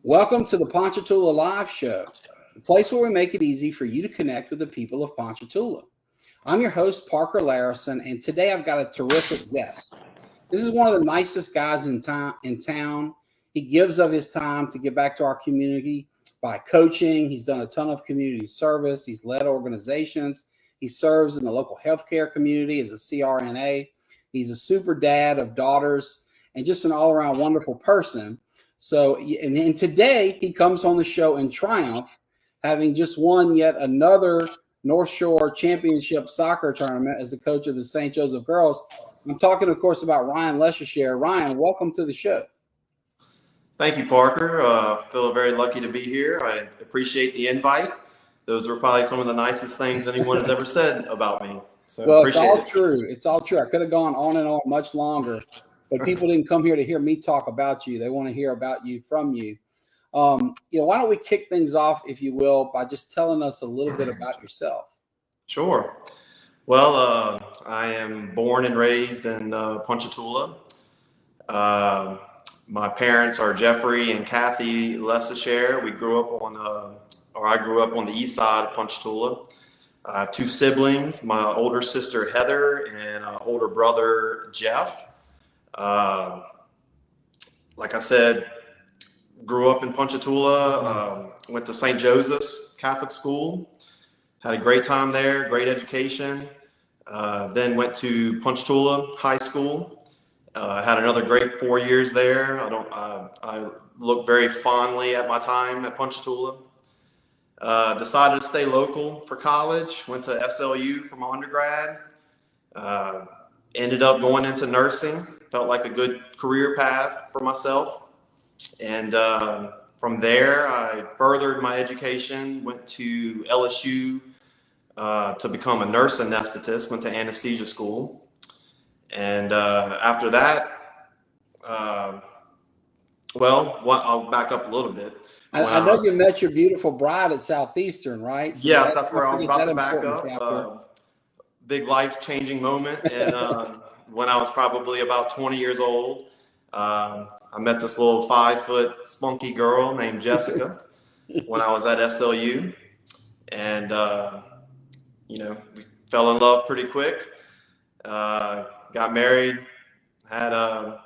Welcome to the Ponchatoula Live Show, the place where we make it easy for you to connect with the people of Ponchatoula. I'm your host, Parker Layrisson, and today I've got a terrific guest. This is one of the nicest guys in town. He gives of his time to give back to our community by coaching. He's done a ton of community service. He's led organizations. He serves in the local healthcare community as a CRNA. He's a super dad of daughters and just an all-around wonderful person. So, and today he comes on the show in triumph, having just won yet another North Shore Championship soccer tournament as the coach of the St. Joseph girls. I'm talking, of course, about Ryan LeSaicherre. Ryan, welcome to the show. Thank you, Parker. Feel very lucky to be here. I appreciate the invite. Those were probably some of the nicest things anyone has ever said about me. So well, it's all true. It's all true. I could have gone on and on much longer, but people didn't come here to hear me talk about you. They want to hear about you from you. Why don't we kick things off, if you will, by just telling us a little bit about yourself? Sure. Well, I am born and raised in Ponchatoula. My parents are Jeffrey and Kathy LeSaicherre. I grew up on the east side of Ponchatoula. I have two siblings, my older sister Heather and older brother Jeff. Like I said, grew up in Ponchatoula, went to St. Joseph's Catholic School, had a great time there, great education. Then went to Ponchatoula High School, had another great 4 years there. I look very fondly at my time at Ponchatoula. Decided to stay local for college, went to SLU for my undergrad. Ended up going into nursing, felt like a good career path for myself. And from there, I furthered my education, went to LSU to become a nurse anesthetist, went to anesthesia school. And after that, I'll back up a little bit. I know you met your beautiful bride at Southeastern, right? So yes, that's where I was about to back up. Big life-changing moment. And when I was probably about 20 years old, I met this little 5-foot spunky girl named Jessica when I was at SLU. And, we fell in love pretty quick, got married, had a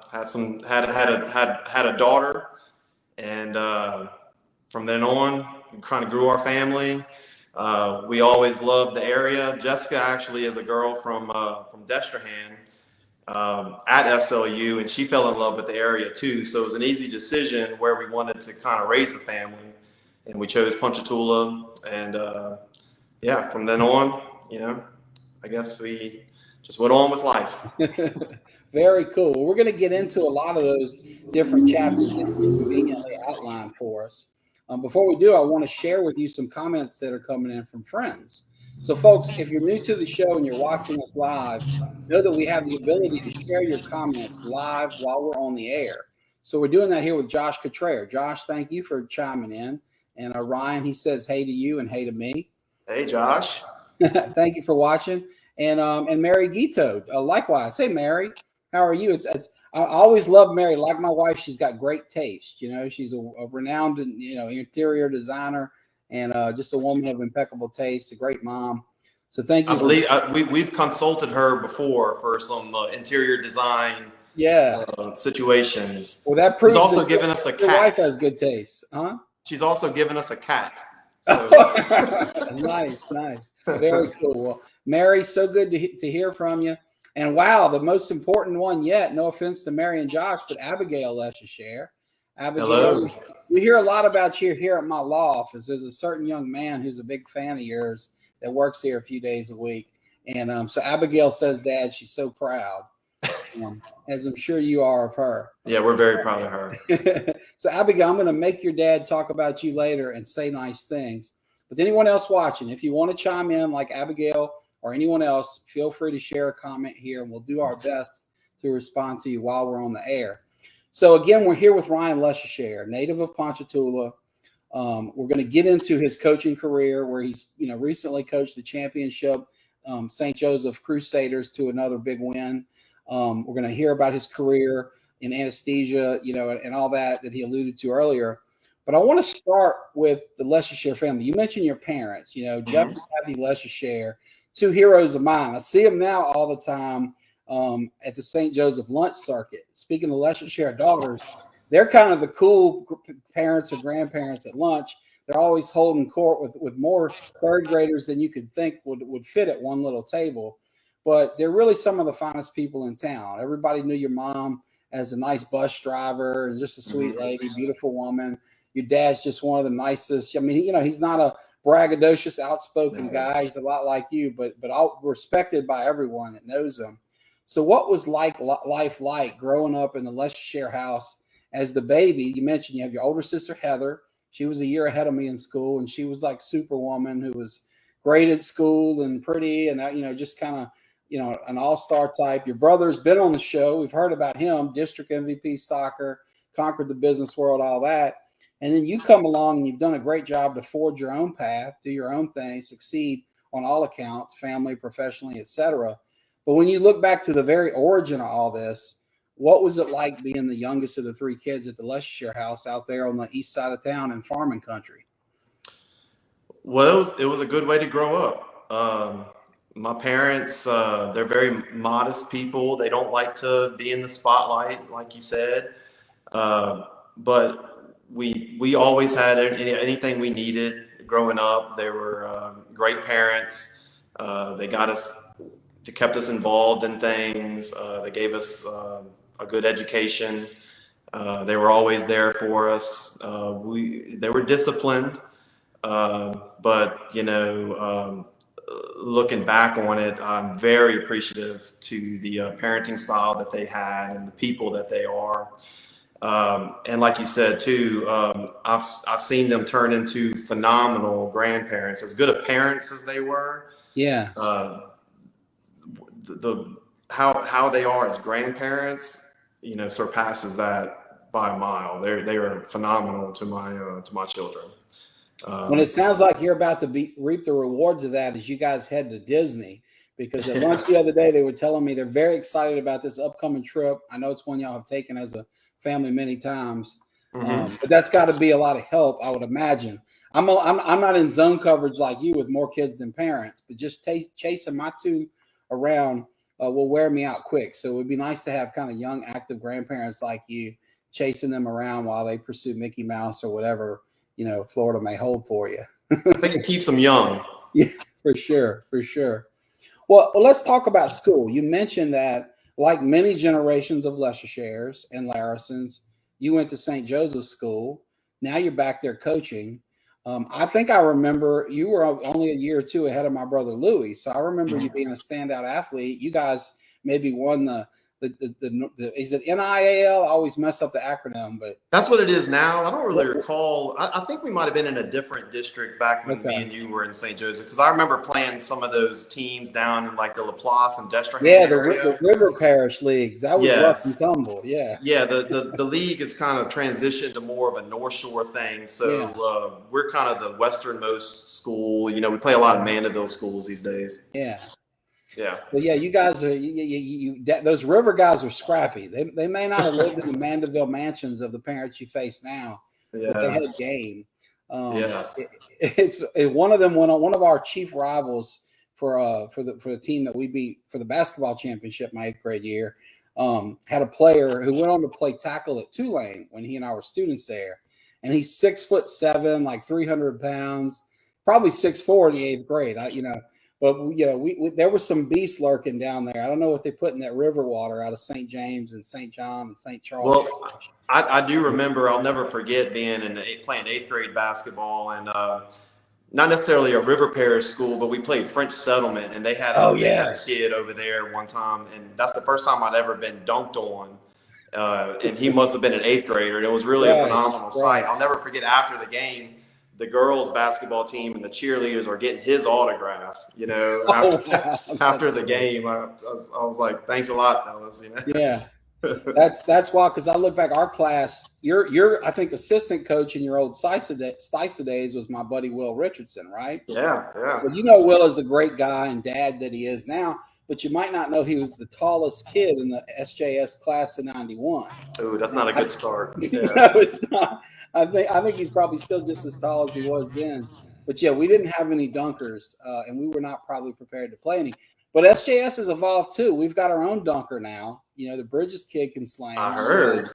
daughter. And from then on, we kind of grew our family. We always loved the area. Jessica actually is a girl from Destrehan at SLU, and she fell in love with the area too. So it was an easy decision where we wanted to kind of raise a family, and we chose Ponchatoula. And from then on, I guess we just went on with life. Very cool. We're going to get into a lot of those different chapters that you conveniently outlined for us. Before we do, I want to share with you some comments that are coming in from friends. So, folks, if you're new to the show and you're watching us live, know that we have the ability to share your comments live while we're on the air. So we're doing that here with Josh Cottrell. Josh, thank you for chiming in. And Ryan, he says hey to you and hey to me. Hey, Josh. Thank you for watching. And Mary Guito, likewise. Hey, Mary, how are you? I always love Mary. Like my wife, she's got great taste. She's a renowned, interior designer and just a woman of impeccable taste, a great mom. So thank you. I believe we've consulted her before for some interior design situations. Well, that proves she's also given us a cat. Your wife has good taste, huh? She's also given us a cat. So. Nice. Very cool. Well, Mary, so good to hear from you. And wow, the most important one yet, no offense to Mary and Josh, but Abigail LeSaicherre. Abigail, hello. We hear a lot about you here at my law office. There's a certain young man who's a big fan of yours that works here a few days a week. And so Abigail says, Dad, she's so proud, as I'm sure you are of her. Yeah, we're very proud of her. So Abigail, I'm going to make your dad talk about you later and say nice things. But anyone else watching, if you want to chime in like Abigail or anyone else, feel free to share a comment here, and we'll do our best to respond to you while we're on the air. So again, we're here with Ryan LeSaicherre, native of Ponchatoula. We're going to get into his coaching career, where he's recently coached the championship St. Joseph Crusaders to another big win. We're going to hear about his career in anesthesia, and all that he alluded to earlier. But I want to start with the LeSaicherre family. You mentioned your parents, Jeff and Kathy LeSaicherre, two heroes of mine. I see them now all the time at the St. Joseph lunch circuit. Speaking of LeSaicherre daughters, they're kind of the cool parents or grandparents at lunch. They're always holding court with more third graders than you could think would fit at one little table. But they're really some of the finest people in town. Everybody knew your mom as a nice bus driver and just a sweet lady, beautiful woman. Your dad's just one of the nicest. I mean, he's not a braggadocious, outspoken guy. He's a lot like you, but all respected by everyone that knows him. So what was life like growing up in the LeSaicherre house as the baby? You mentioned you have your older sister, Heather. She was a year ahead of me in school, and she was like Superwoman who was great at school and pretty and, just kind of, an all-star type. Your brother's been on the show. We've heard about him, district MVP soccer, conquered the business world, all that. And then you come along and you've done a great job to forge your own path, do your own thing, succeed on all accounts, family, professionally, etc. But when you look back to the very origin of all this, what was it like being the youngest of the three kids at the LeSaicherre house out there on the east side of town in farming country? Well, it was a good way to grow up. My parents, they're very modest people. They don't like to be in the spotlight, like you said. But we always had anything we needed growing up. They were great parents. They kept us involved in things. They gave us a good education. They were always there for us. They were disciplined, but looking back on it, I'm very appreciative to the parenting style that they had and the people that they are. And like you said too, I've seen them turn into phenomenal grandparents, as good of parents as they were. Yeah. How they are as grandparents, surpasses that by a mile. They are phenomenal to my children. When it sounds like you're about to reap the rewards of that as you guys head to Disney, because at lunch the other day they were telling me they're very excited about this upcoming trip. I know it's one y'all have taken as a family many times, but that's got to be a lot of help, I would imagine. I'm not in zone coverage like you with more kids than parents, but just chasing my two around will wear me out quick. So it would be nice to have kind of young, active grandparents like you chasing them around while they pursue Mickey Mouse or whatever Florida may hold for you. I think it keeps them young. Yeah, for sure. Well, let's talk about school. You mentioned that, like many generations of LeSaicheres and Lairissons, you went to St. Joseph's School. Now you're back there coaching. I think I remember you were only a year or two ahead of my brother Louis. So I remember you being a standout athlete. You guys maybe won the is it NIAL? I always mess up the acronym, but that's what it is now. I don't really recall. I think we might have been in a different district back when me and you were in St. Joseph, because I remember playing some of those teams down in like the Laplace and Destrehan area. The River Parish leagues. That was rough and tumble. Yeah. The league has kind of transitioned to more of a North Shore thing. So we're kind of the westernmost school. We play a lot of Mandeville schools these days. Yeah. Yeah. Well, yeah, you guys are those River guys are scrappy. They may not have lived in the Mandeville mansions of the parents you face now, but they had game. It's one of them. One of our chief rivals for the team that we beat for the basketball championship my 8th grade year had a player who went on to play tackle at Tulane when he and I were students there, and he's 6'7", like 300 pounds, probably 6'4" in the 8th grade. But there was some beasts lurking down there. I don't know what they put in that river water out of St. James and St. John and St. Charles. Well, I do remember. I'll never forget being playing 8th grade basketball, and not necessarily a River Parish school, but we played French Settlement, and they had a kid over there one time, and that's the first time I'd ever been dunked on. And he must have been an 8th grader. And it was really a phenomenal sight. I'll never forget after the game, the girls basketball team and the cheerleaders are getting his autograph, after the game. I was like, thanks a lot, fellas. Yeah. That's why, because I look back, our class, your I think assistant coach in your old SISA days was my buddy Will Richardson, right? Yeah. So Will is a great guy and dad that he is now, but you might not know he was the tallest kid in the SJS class of '91. Oh, that's not a good start. Yeah. No, it's not. I think he's probably still just as tall as he was then. But yeah, we didn't have any dunkers, and we were not probably prepared to play any. But SJS has evolved too. We've got our own dunker now. The Bridges kid can slam. I heard,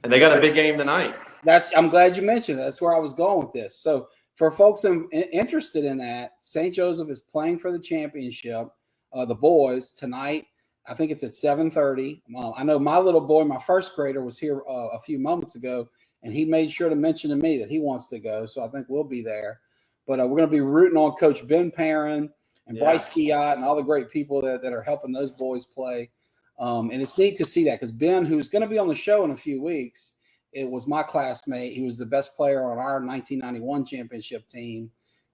and they got a big game tonight. I'm glad you mentioned that. That's where I was going with this. So for folks interested in that, St. Joseph is playing for the championship. The boys tonight. I think it's at 7:30. I know my little boy, my first grader, was here a few moments ago, and he made sure to mention to me that he wants to go. So I think we'll be there. But we're going to be rooting on Coach Ben Perrin and Bryce Skiot and all the great people that are helping those boys play. And it's neat to see that because Ben, who's going to be on the show in a few weeks, it was my classmate. He was the best player on our 1991 championship team.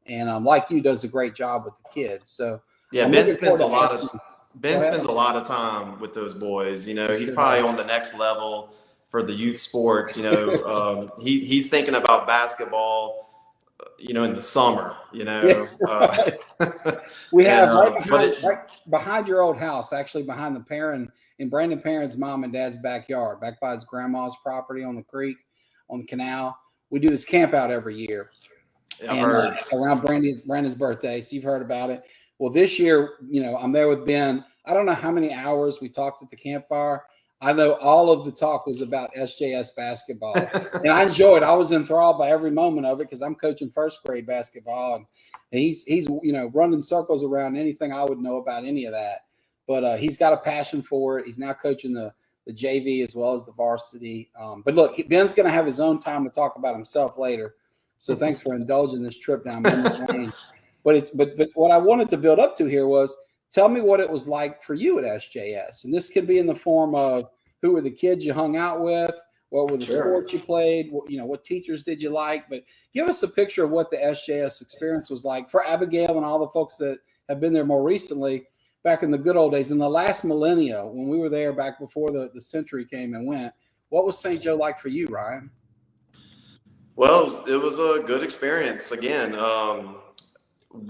And like you, does a great job with the kids. So yeah, Ben spends a lot of time with those boys. He's probably on the next level for the youth sports. He's thinking about basketball, in the summer, we have right behind your old house, actually behind the Perrin and Brandon Perrin's mom and dad's backyard, back by his grandma's property on the creek, on the canal. We do this camp out every year. Yeah, around Brandon's birthday. So you've heard about it. Well, this year, I'm there with Ben. I don't know how many hours we talked at the campfire. I know all of the talk was about SJS basketball, and I enjoyed. I was enthralled by every moment of it because I'm coaching first grade basketball, and he's running circles around anything I would know about any of that. But he's got a passion for it. He's now coaching the JV as well as the varsity. But look, Ben's going to have his own time to talk about himself later. So thanks for indulging this trip down memory lane. But what I wanted to build up to here was, tell me what it was like for you at SJS. And this could be in the form of who were the kids you hung out with, what were the sports you played, what teachers did you like. But give us a picture of what the SJS experience was like for Abigail and all the folks that have been there more recently, back in the good old days, in the last millennia when we were there back before the century came and went. What was St. Joe like for you, Ryan? Well, it was a good experience. Again,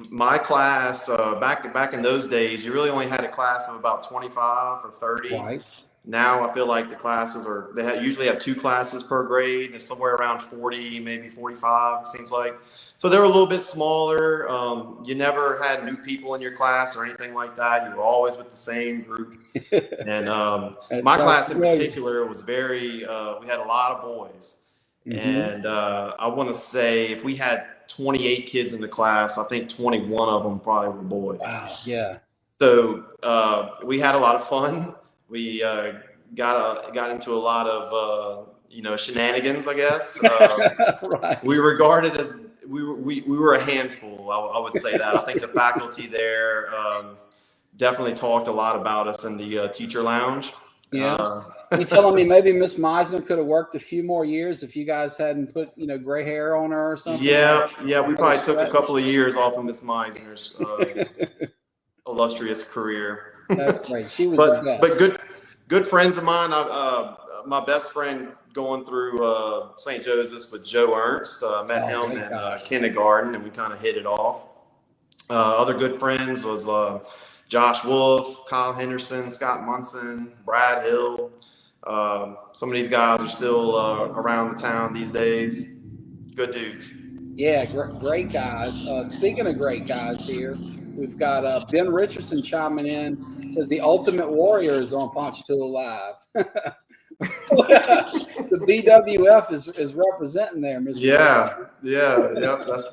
my class back in those days, you really only had a class of about 25 or 30. Right. Now I feel like the classes usually have 2 classes per grade, and somewhere around 40, maybe 45, it seems like. So they're a little bit smaller. You never had new people in your class or anything like that. You were always with the same group. And my class in particular was we had a lot of boys. Mm-hmm. And I want to say if we had 28 kids in the class, I think 21 of them probably were boys. Wow. Yeah. So we had a lot of fun. We got into a lot of shenanigans, I guess. Right. We regarded as we were a handful. I would say that. I think the faculty there definitely talked a lot about us in the teacher lounge. Yeah. You telling me maybe Miss Meisner could have worked a few more years if you guys hadn't put gray hair on her or something? Yeah. We probably took a couple of years off of Miss Meisner's illustrious career. That's great. She was but the best. Good friends of mine. My best friend going through St. Joseph's with Joe Ernst. Met him in kindergarten, and we kind of hit it off. Other good friends was Josh Wolf, Kyle Henderson, Scott Munson, Brad Hill. Some of these guys are still around the town these days. Good dudes. Yeah, great guys. Speaking of great guys here, we've got Ben Richardson chiming in. Says the Ultimate Warrior is on Ponchatoula Live. The BWF is representing there, Mr. Yeah.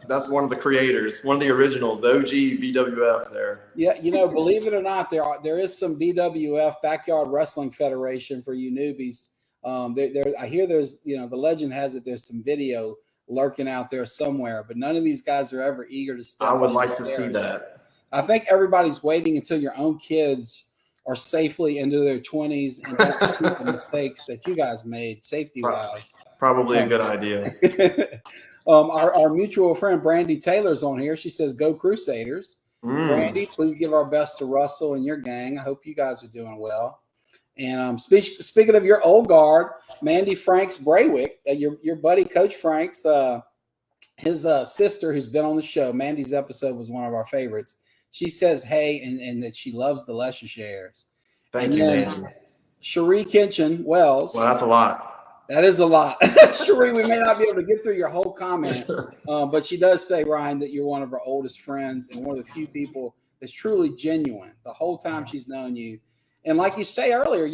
That's one of the creators, one of the originals, the OG BWF there. Yeah, believe it or not, there is some BWF, Backyard Wrestling Federation, for you newbies. I hear there's the legend has it there's some video lurking out there somewhere, but none of these guys are ever eager to step. I would like to see that. I think everybody's waiting until your own kids are safely into their 20s and don't repeat the mistakes that you guys made safety-wise. Probably a good idea. Our mutual friend Brandy Taylor's on here. She says, "Go Crusaders." Brandy, please give our best to Russell and your gang. I hope you guys are doing well. And speaking of your old guard, Mandy Franks Braywick, your buddy Coach Franks, his sister who's been on the show, Mandy's episode was one of our favorites. She says, hey, and that she loves the LeSaicherres. Thank you, Mandy. Cherie Kitchen Wells. Well, that's a lot. That is a lot. Cherie, we may not be able to get through your whole comment, but she does say, Ryan, that you're one of her oldest friends and one of the few people that's truly genuine the whole time she's known you. And like you say earlier,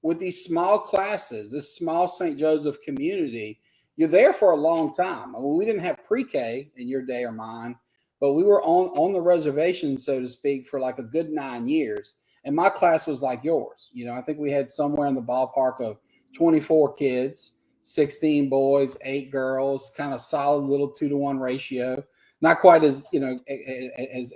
with these small classes, this small St. Joseph community, you're there for a long time. I mean, we didn't have pre-K in your day or mine, but we were on the reservation, so to speak, for like a good 9 years. And my class was like yours. I think we had somewhere in the ballpark of 24 kids, 16 boys, 8 girls, kind of solid little 2-to-1 ratio. Not quite as as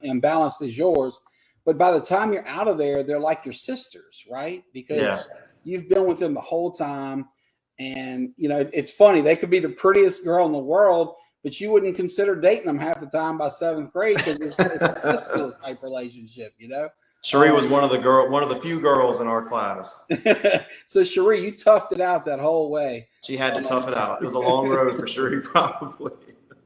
imbalanced as yours, but by the time you're out of there, they're like your sisters, right? Because you've been with them the whole time. And it's funny, they could be the prettiest girl in the world, but you wouldn't consider dating them half the time by 7th grade because it's a sister type relationship, Cherie was one of the few girls in our class. So Cherie, you toughed it out that whole way. She had to tough it out. It was a long road for Cherie, probably.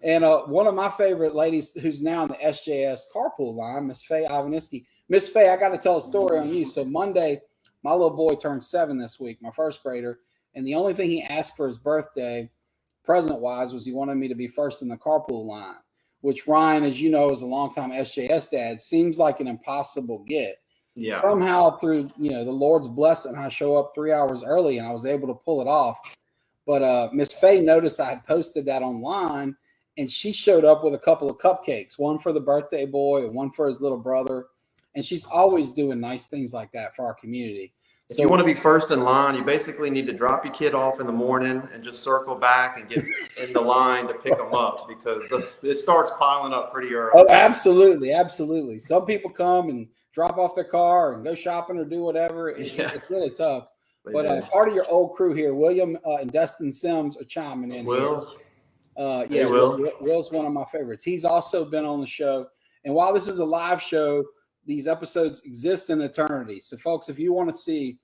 And one of my favorite ladies, who's now in the SJS carpool line, Miss Faye Ivaniski. Miss Faye, I got to tell a story on you. So Monday, my little boy turned 7 this week, my first grader, and the only thing he asked for his birthday, present-wise, was he wanted me to be first in the carpool line. Which Ryan, as you know, is a longtime SJS dad, seems like an impossible get. Yeah. Somehow through, the Lord's blessing, I show up 3 hours early and I was able to pull it off. But Miss Faye noticed I had posted that online and she showed up with a couple of cupcakes, one for the birthday boy and one for his little brother. And she's always doing nice things like that for our community. If you want to be first in line, you basically need to drop your kid off in the morning and just circle back and get in the line to pick them up because it starts piling up pretty early. Oh, absolutely. Absolutely. Some people come and drop off their car and go shopping or do whatever. It's really tough. But part of your old crew here, William and Dustin Sims are chiming in here. Will's one of my favorites. He's also been on the show. And while this is a live show, these episodes exist in eternity. So, folks, if you want to see,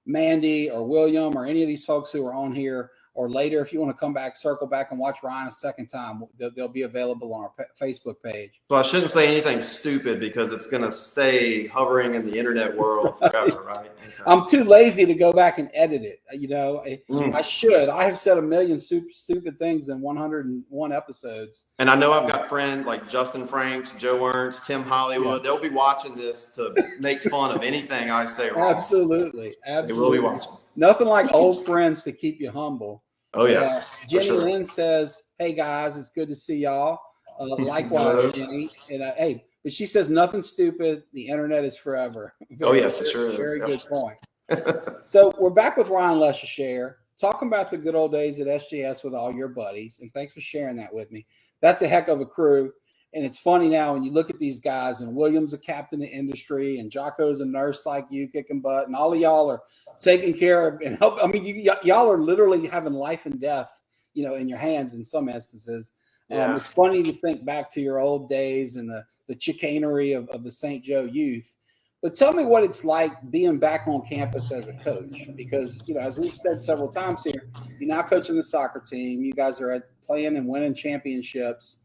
Mandy or William or any of these folks who are on here, or later, if you want to come back, circle back and watch Ryan a second time, they'll be available on our Facebook page. So I shouldn't say anything stupid because it's going to stay hovering in the internet world forever, right? Okay. I'm too lazy to go back and edit it. I should. I have said a million stupid things in 101 episodes. And I know I've got friends like Justin Franks, Joe Ernst, Tim Hollywood. Yeah. They'll be watching this to make fun of anything I say wrong. Absolutely. They will be watching. Nothing like old friends to keep you humble. Oh, yeah. Jenny Lynn says, hey, guys, it's good to see y'all. Likewise, Jenny. And hey, but she says nothing stupid. The internet is forever. Yes, it sure is. Very good point. So we're back with Ryan LeSaicherre, talking about the good old days at SJS with all your buddies. And thanks for sharing that with me. That's a heck of a crew. And it's funny now when you look at these guys, and William's a captain of industry, and Jocko's a nurse like you, kicking butt, and all of y'all are taking care of and help. I mean, y'all are literally having life and death, in your hands in some instances. Yeah. It's funny to think back to your old days and the chicanery of the St. Joe youth. But tell me what it's like being back on campus as a coach, because, as we've said several times here, you're now coaching the soccer team. You guys are playing and winning championships.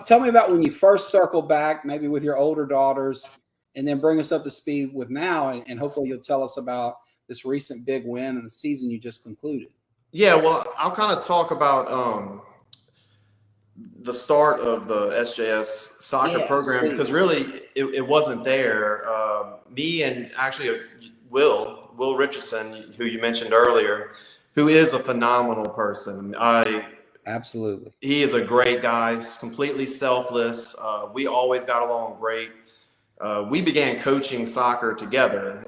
Tell me about when you first circle back, maybe with your older daughters, and then bring us up to speed with now, and hopefully you'll tell us about this recent big win and the season you just concluded. Yeah, well, I'll kind of talk about the start of the SJS soccer program, because really it wasn't there. Me and actually Will Richardson, who you mentioned earlier, who is a phenomenal person. Absolutely. He is a great guy, completely selfless. We always got along great. We began coaching soccer together.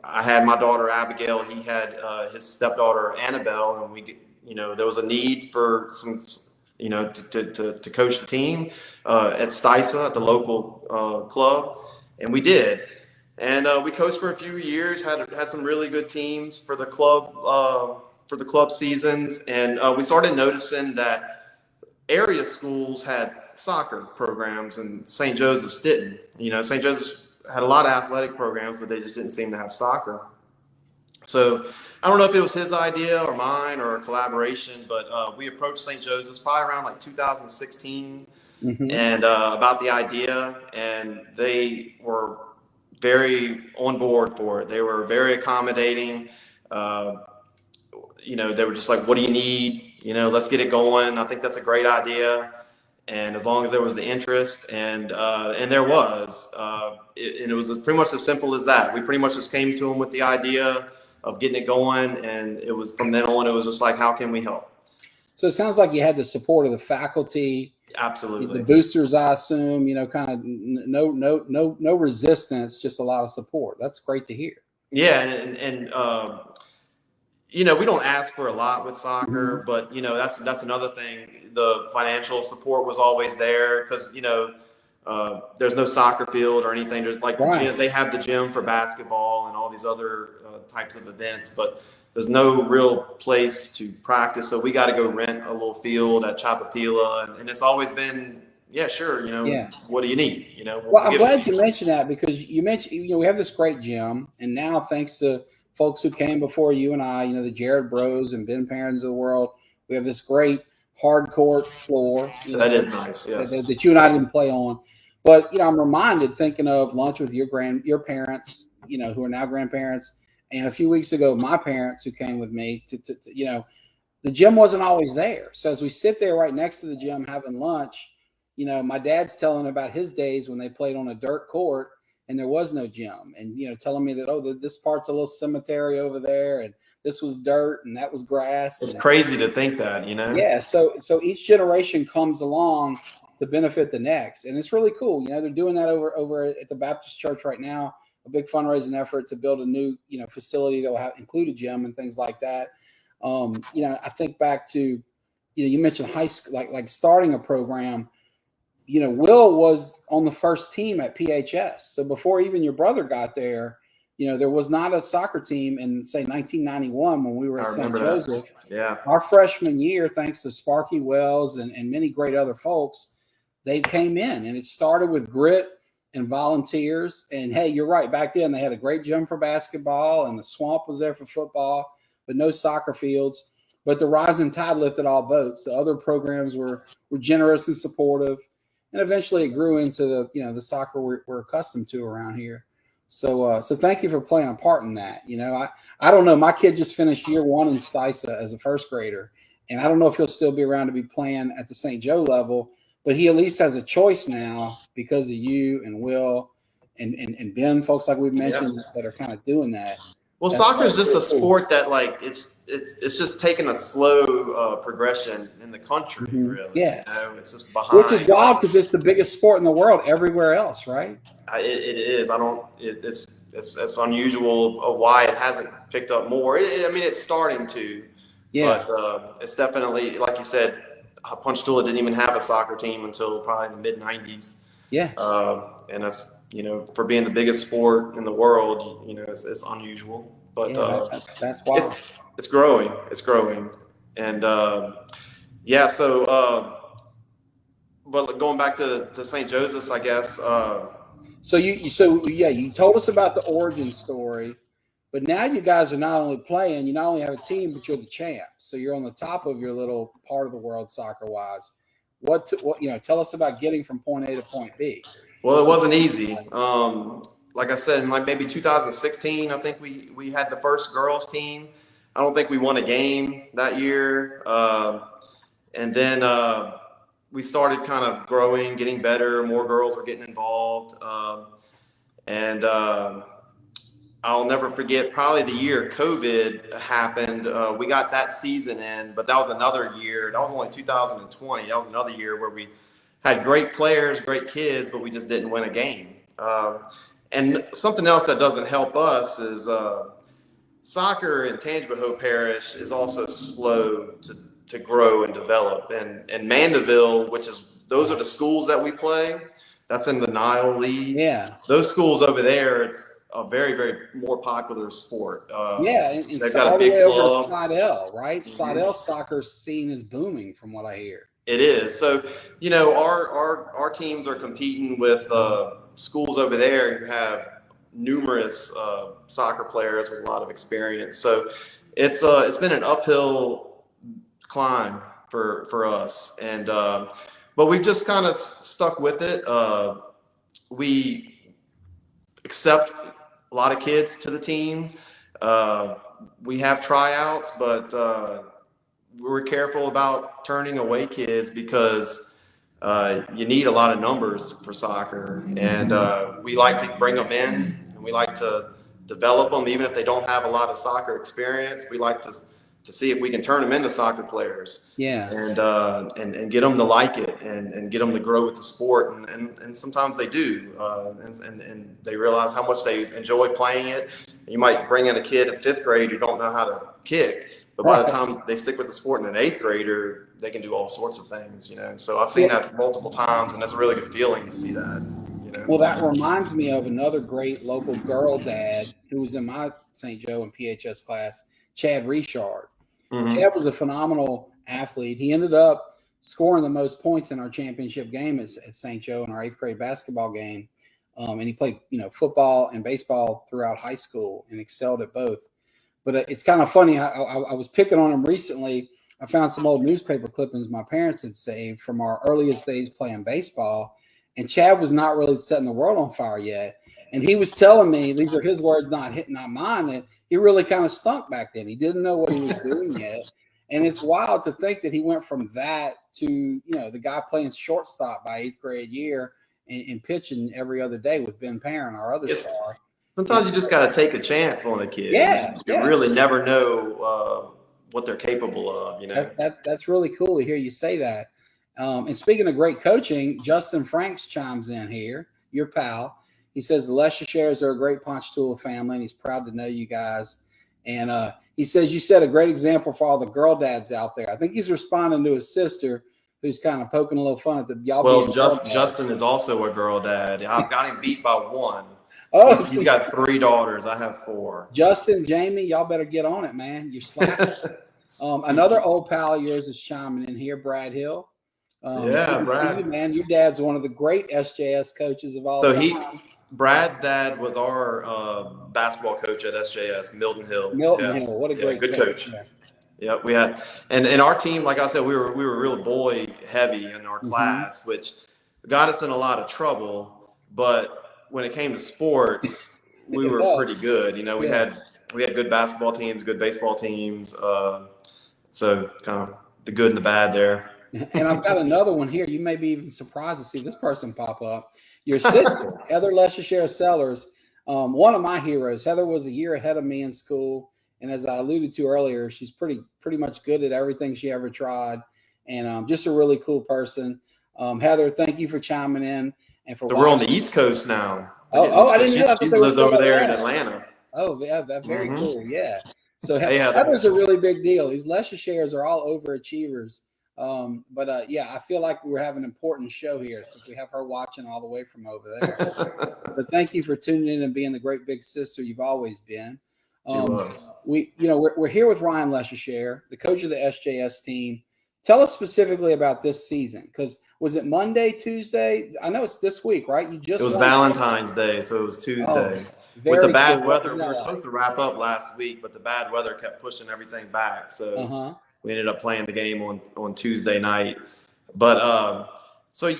I had my daughter Abigail. He had his stepdaughter Annabelle, and we, there was a need for some, to coach the team at Stisa, at the local club, and we did. And we coached for a few years. Had some really good teams for the club. For the club seasons, and we started noticing that area schools had soccer programs and St. Joseph's didn't. St. Joseph's had a lot of athletic programs, but they just didn't seem to have soccer. So I don't know if it was his idea or mine or a collaboration, but we approached St. Joseph's probably around like 2016 and about the idea, and they were very on board for it. They were very accommodating. they were just like, what do you need? Let's get it going. I think that's a great idea. And as long as there was the interest, and there was, and it was pretty much as simple as that. We pretty much just came to them with the idea of getting it going, and it was from then on. It was just like, how can we help? So it sounds like you had the support of the faculty, absolutely, the boosters. I assume, kind of no resistance, just a lot of support. That's great to hear. Yeah, and we don't ask for a lot with soccer, but that's another thing. The financial support was always there because there's no soccer field or anything. There's like they have the gym for basketball and all these other types of events, but there's no real place to practice. So we got to go rent a little field at Chapapila, and it's always been, yeah, sure. What do you need? Well, I'm glad you mentioned that because you mentioned, we have this great gym, and now thanks to folks who came before you and I, the Jared Bros and Ben Perrins of the world, we have this great hard court floor. That is nice, yes. That you and I didn't play on. But, I'm reminded thinking of lunch with your parents, who are now grandparents. And a few weeks ago, my parents who came with me to the gym wasn't always there. So as we sit there right next to the gym having lunch, my dad's telling about his days when they played on a dirt court and there was no gym, and telling me that this part's a little cemetery over there, and this was dirt and that was grass. It's crazy to think that, Yeah. So each generation comes along to benefit the next, and it's really cool. They're doing that over at the Baptist Church right now, a big fundraising effort to build a new facility that will include a gym and things like that. I think back to you mentioned high school, like starting a program. Will was on the first team at PHS. So before even your brother got there, there was not a soccer team in, say, 1991 when we were at St. Joseph. Yeah. Our freshman year, thanks to Sparky Wells and many great other folks, they came in, and it started with grit and volunteers. And hey, you're right. Back then they had a great gym for basketball, and the swamp was there for football, but no soccer fields. But the rising tide lifted all boats. The other programs were generous and supportive. And eventually it grew into the soccer we're accustomed to around here. So thank you for playing a part in that. I don't know. My kid just finished year 1 in Stisa as a first grader, and I don't know if he'll still be around to be playing at the St. Joe level, but he at least has a choice now because of you and Will and Ben, folks like we've mentioned that are kind of doing that. Well, soccer is just a sport that it's just taking a slow progression in the country, really. Yeah. It's just behind. Which is wild because it's the biggest sport in the world everywhere else, right? It is. It's unusual of why it hasn't picked up more. It's starting to. Yeah. But it's definitely, like you said, Ponchatoula didn't even have a soccer team until probably the mid-90s. Yeah. And that's, for being the biggest sport in the world, it's unusual. But that's wild. It's growing. It's growing. And but going back to St. Joseph's, I guess. So you told us about the origin story, but now you guys are not only playing, you not only have a team, but you're the champs. So you're on the top of your little part of the world soccer wise. What tell us about getting from point A to point B. Well, it wasn't easy. Like I said, in maybe 2016, I think we had the first girls team. I don't think we won a game that year. And then we started kind of growing, getting better. More girls were getting involved. And I'll never forget probably the year COVID happened. We got that season in, but that was another year. That was only 2020. That was another year where we had great players, great kids, but we just didn't win a game. And something else that doesn't help us is soccer in Tangipahoa Parish is also slow to grow and develop. And Mandeville, those are the schools that we play. That's in the Nile League. Yeah. Those schools over there, it's a very, very more popular sport. And they've got a big club. Over to Slidell, right? Mm-hmm. Slidell soccer scene is booming from what I hear. It is. So, our teams are competing with schools over there who have numerous soccer players with a lot of experience. So it's been an uphill climb for us. And but we've just kind of stuck with it. We accept a lot of kids to the team. we have tryouts, but we're careful about turning away kids because you need a lot of numbers for soccer, and we like to bring them in, and we like to develop them, even if they don't have a lot of soccer experience. We like to see if we can turn them into soccer players, and get them to like it, and get them to grow with the sport, and sometimes they do, and they realize how much they enjoy playing it. You might bring in a kid in 5th grade who don't know how to kick, but by the time they stick with the sport in an 8th grader, they can do all sorts of things, And so I've seen that multiple times, and it's a really good feeling to see that. Well, that reminds me of another great local girl dad who was in my St. Joe and PHS class, Chad Richard. Mm-hmm. Chad was a phenomenal athlete. He ended up scoring the most points in our championship game at St. Joe in our 8th grade basketball game. And he played, football and baseball throughout high school and excelled at both. But it's kind of funny. I was picking on him recently. I found some old newspaper clippings my parents had saved from our earliest days playing baseball. And Chad was not really setting the world on fire yet. And he was telling me, these are his words, not mine, that he really kind of stunk back then. He didn't know what he was doing yet. And it's wild to think that he went from that to, the guy playing shortstop by 8th grade year and pitching every other day with Ben Perrin, our other star. Sometimes you just got to take a chance on a kid. You really never know what they're capable of, That's really cool to hear you say that. And speaking of great coaching, Justin Franks chimes in here, your pal. He says the LeSaicherres are a great Ponchatoula family, and he's proud to know you guys. And he says you set a great example for all the girl dads out there. I think he's responding to his sister, who's kind of poking a little fun at the y'all. Well, Justin is also a girl dad. I've got him beat by one. Oh, he's got 3 daughters. I have 4. Justin, Jamie, y'all better get on it, man. You're slacking. Another old pal of yours is chiming in here, Brad Hill. Brad. You, man. Your dad's one of the great SJS coaches of all time. Brad's dad was our basketball coach at SJS, Milton Hill. Hill, what a great good coach. Yeah, we had, and our team, like I said, we were real boy heavy in our class, which got us in a lot of trouble. But when it came to sports, we were pretty good. We had good basketball teams, good baseball teams. So kind of the good and the bad there. And I've got another one here. You may be even surprised to see this person pop up. Your sister, Heather LeSaicherre Sellers, one of my heroes. Heather was a year ahead of me in school. And as I alluded to earlier, she's pretty much good at everything she ever tried. And just a really cool person. Heather, thank you for chiming in. And for we're on the East Coast now. I didn't know. She lives over there in Atlanta. Oh, yeah, that's very cool. Yeah. So Heather's a really big deal. These LeSaicherres are all overachievers. But I feel like we're having an important show here since we have her watching all the way from over there. But thank you for tuning in and being the great big sister you've always been. We're here with Ryan LeSaicherre, the coach of the SJS team. Tell us specifically about this season, because was it Monday, Tuesday? I know it's this week, right? It was Valentine's Day, so it was Tuesday. With the bad weather, we were supposed to wrap up last week, but the bad weather kept pushing everything back. So we ended up playing the game on Tuesday night. But so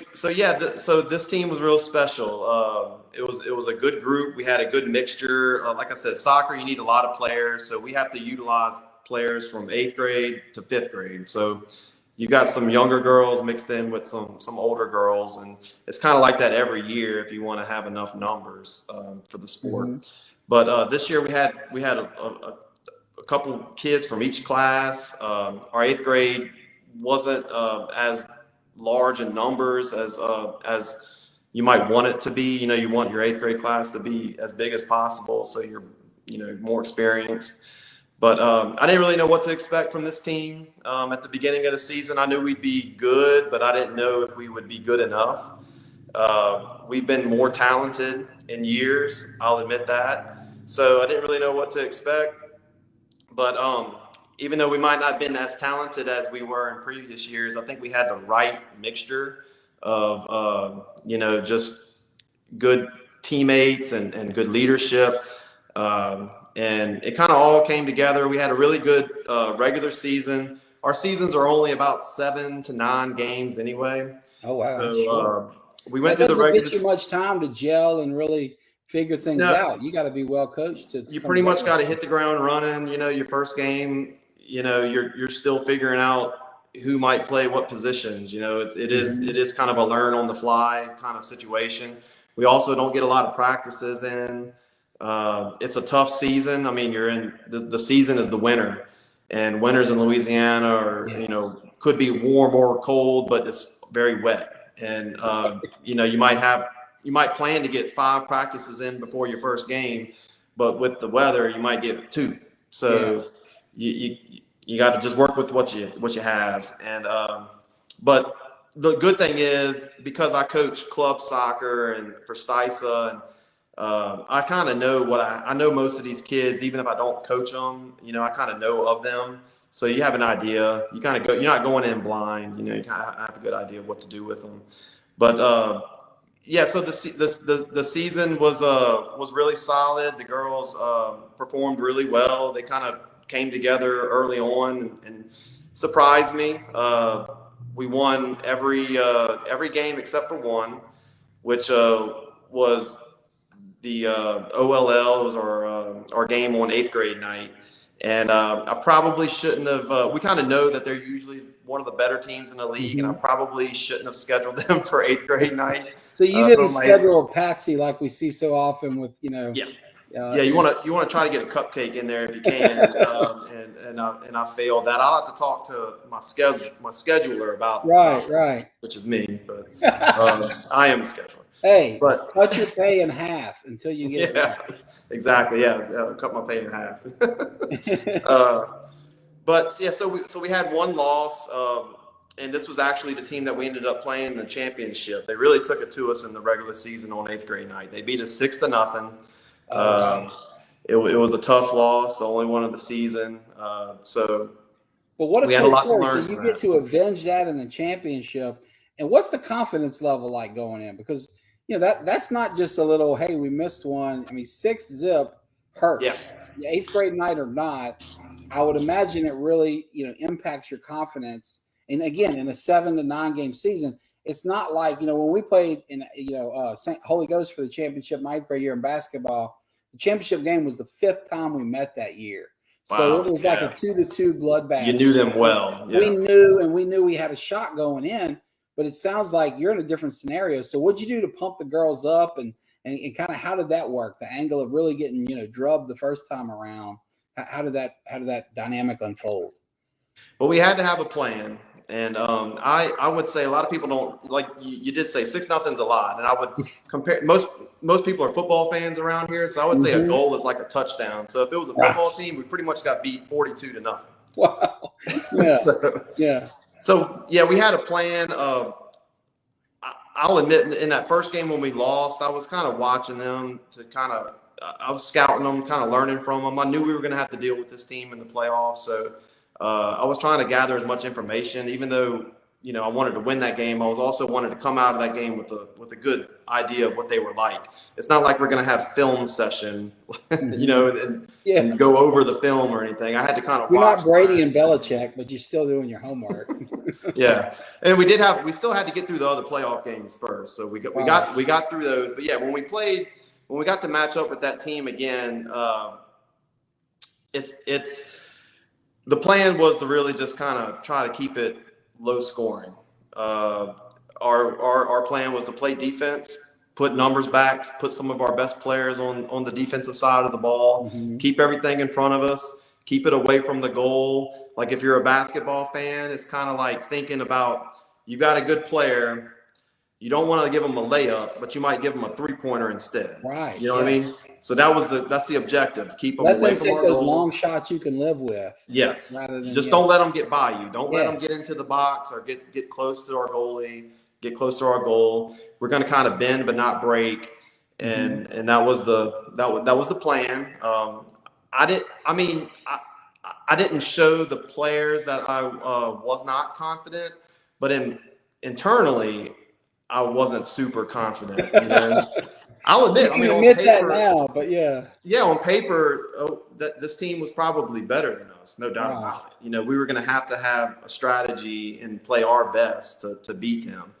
this team was real special. It was a good group. We had a good mixture. Like I said, soccer, you need a lot of players, so we have to utilize players from 8th grade to 5th grade. So you got some younger girls mixed in with some older girls, and it's kind of like that every year if you want to have enough numbers for the sport. But this year we had a couple kids from each class. Our 8th grade wasn't as large in numbers as you might want it to be. You want your 8th grade class to be as big as possible, so you're more experienced. But I didn't really know what to expect from this team at the beginning of the season. I knew we'd be good, but I didn't know if we would be good enough. We've been more talented in years, I'll admit that. So I didn't really know what to expect. But even though we might not have been as talented as we were in previous years, I think we had the right mixture of, just good teammates and good leadership. And it kind of all came together. We had a really good regular season. Our seasons are only about 7 to 9 games anyway. Oh, wow. So we went through the regular. Doesn't get you much time to gel and really figure things out. You got to be well coached to you pretty much got to hit the ground running. Your first game, you're still figuring out who might play what positions. It is kind of a learn on the fly kind of situation. We also don't get a lot of practices in. It's a tough season. I mean, you're in the season is the winter, and winters in Louisiana are, could be warm or cold, but it's very wet. And, you might plan to get 5 practices in before your first game, but with the weather, you might get 2. So you got to just work with what you have. And, but the good thing is, because I coach club soccer and for STISA, and I kind of know I know most of these kids, even if I don't coach them, I kind of know of them. So you have an idea. You kind of you're not going in blind. You kind of have a good idea of what to do with them. But so the season was really solid. The girls performed really well. They kind of came together early on and surprised me. We won every game except for one, which was the OLL. It was our game on 8th grade night. And I probably shouldn't have. We kind of know that they're usually one of the better teams in the league, and I probably shouldn't have scheduled them for 8th grade night. So you didn't schedule a patsy like we see so often with Yeah. You want to try to get a cupcake in there if you can, and I failed that. I'll have to talk to my scheduler about right, which is me, but I am the scheduler. Hey, but cut your pay in half until you get it right. Exactly. Cut my pay in half. But so we had one loss, and this was actually the team that we ended up playing in the championship. They really took it to us in the regular season on 8th grade night. They beat us 6-0. It was a tough loss, the only one of the season. But what a cool story! So you get to avenge that in the championship. And what's the confidence level like going in? Because that's not just a little, hey, we missed one. I mean, 6-0 hurts. Yes. 8th grade night or not, I would imagine it really, impacts your confidence. And again, in a 7 to 9 game season, it's not like, when we played in, St. Holy Ghost for the championship my 8th grade year in basketball, the championship game was the 5th time we met that year. So it was like a 2-2 bloodbath. You knew them well. Yeah. We knew we had a shot going in. But it sounds like you're in a different scenario. So what'd you do to pump the girls up, and kind of how did that work? The angle of really getting drubbed the first time around. How did that dynamic unfold? Well, we had to have a plan, and I would say a lot of people don't like. You did say 6-0's a lot, and I would compare most people are football fans around here, so I would say a goal is like a touchdown. So if it was a football team, we pretty much got beat 42-0. Wow. Yeah. So, we had a plan. I'll admit, in that first game when we lost, I was kind of watching them I was scouting them, kind of learning from them. I knew we were going to have to deal with this team in the playoffs. So I was trying to gather as much information, even though, I wanted to win that game. I was also wanted to come out of that game with a good idea of what they were like. It's not like we're going to have film session, and go over the film or anything. I had to kind of watch. You're not Brady and Belichick, but you're still doing your homework. Yeah. And we still had to get through the other playoff games first. So we got through those. But when we got to match up with that team again, the plan was to really just kind of try to keep it low scoring. Our plan was to play defense, put numbers back, put some of our best players on the defensive side of the ball, keep everything in front of us, keep it away from the goal. Like if you're a basketball fan, it's kind of like thinking about, you got a good player, you don't want to give them a layup, but you might give them a 3-pointer instead. Right. You know what I mean? So that's the objective, to keep them away from our goal. Let them take those long shots you can live with. Yes. Just don't let them get by you. Don't let them get into the box or get close to our goalie, get close to our goal. We're going to kind of bend but not break, and that was the plan. I didn't show the players that I was not confident, but internally I wasn't super confident. I'll admit. You can admit that now, but on paper, this team was probably better than us, no doubt about it. We were going to have a strategy and play our best to beat them.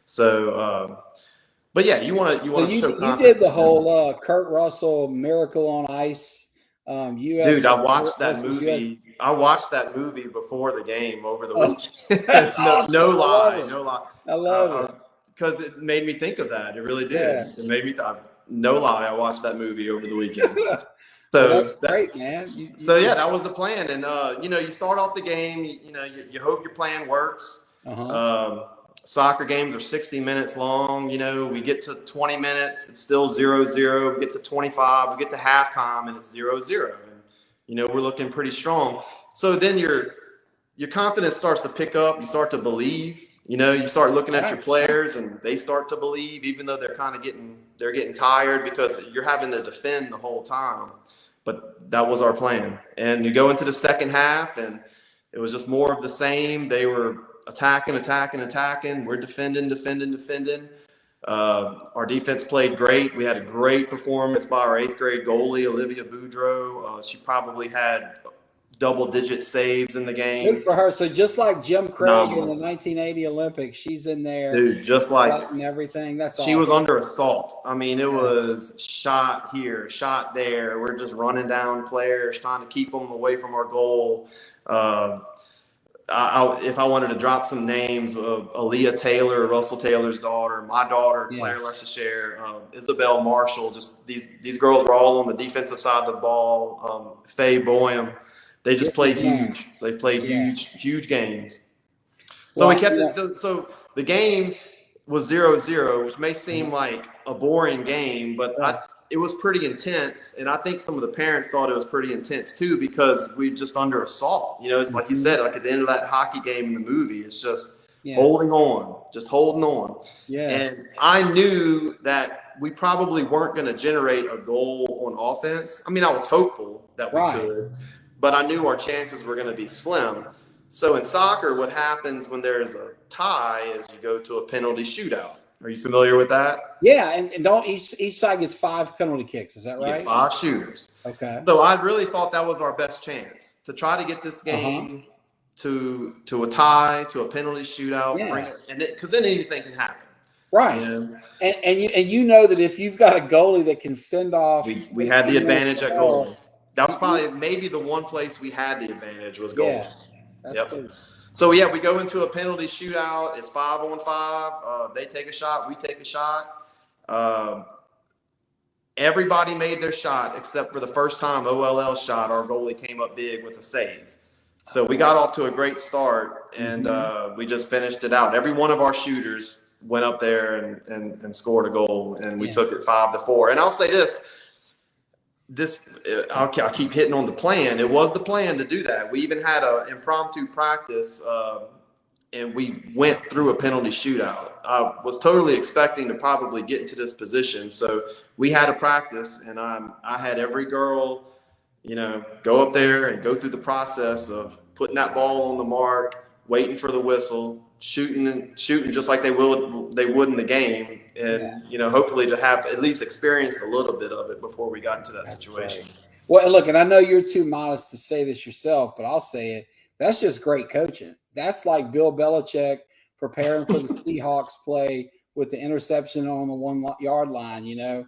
So, But yeah, you want to show You confidence. did the whole Kurt Russell Miracle on Ice. Dude, I watched that movie. I watched that movie before the game over the weekend. That's awesome. No lie, no lie. I love it. Because it made me think of that. It really did. Yeah. It made me no lie. I watched that movie over the weekend. So that's great, man. Yeah, that was the plan. And you start off the game. You hope your plan works. Soccer games are 60 minutes long. We get to 20 minutes, it's still 0-0. We get to 25, we get to halftime, and it's 0-0. And we're looking pretty strong. So then your confidence starts to pick up. You start to believe. You start looking at your players, and they start to believe, even though they're kind of getting tired because you're having to defend the whole time. But that was our plan. And you go into the second half, and it was just more of the same. They were attacking. We're defending. Our defense played great. We had a great performance by our 8th grade goalie, Olivia Boudreau. She probably had double-digit saves in the game. Good for her. So just like Jim Craig in the 1980 Olympics, she's in there. Dude, just like and everything. That's she was under assault. I mean, it was shot here, shot there. We're just running down players, trying to keep them away from our goal. If I wanted to drop some names of Aaliyah Taylor, Russell Taylor's daughter, my daughter, Ryan LeSaicherre, Isabel Marshall, just these girls were all on the defensive side of the ball. Faye Boyum, they just played huge. They played huge games. So we kept it. So the game was 0-0, which may seem like a boring game, but it was pretty intense, and I think some of the parents thought it was pretty intense too because we just under assault. It's like you said, like at the end of that hockey game in the movie, it's just holding on. Yeah. And I knew that we probably weren't going to generate a goal on offense. I mean, I was hopeful that we could, but I knew our chances were going to be slim. So in soccer, what happens when there's a tie is you go to a penalty shootout. Are you familiar with that? Yeah, and don't each side gets 5 penalty kicks. Is that right? 5 shooters. Okay. So I really thought that was our best chance to try to get this game to a tie, to a penalty shootout, because then anything can happen. Right. And you know that if you've got a goalie that can fend off, we had the advantage at goal. That was probably maybe the one place we had the advantage was goal. Yeah. That's good. So, we go into a penalty shootout. It's 5-on-5. They take a shot. We take a shot. Everybody made their shot except for the first time OLL shot. Our goalie came up big with a save. So we got off to a great start, and we just finished it out. Every one of our shooters went up there and scored a goal, and we took it 5-4. And I'll say I'll keep hitting on the plan. It was the plan to do that. We even had an impromptu practice, and we went through a penalty shootout. I was totally expecting to probably get into this position. So we had a practice, and I had every girl, go up there and go through the process of putting that ball on the mark, waiting for the whistle, shooting just like they would in the game, and hopefully to have at least experienced a little bit of it before we got into that situation. Great. Well, look, and I know you're too modest to say this yourself, but I'll say it. That's just great coaching. That's like Bill Belichick preparing for the Seahawks play with the interception on the 1-yard line. You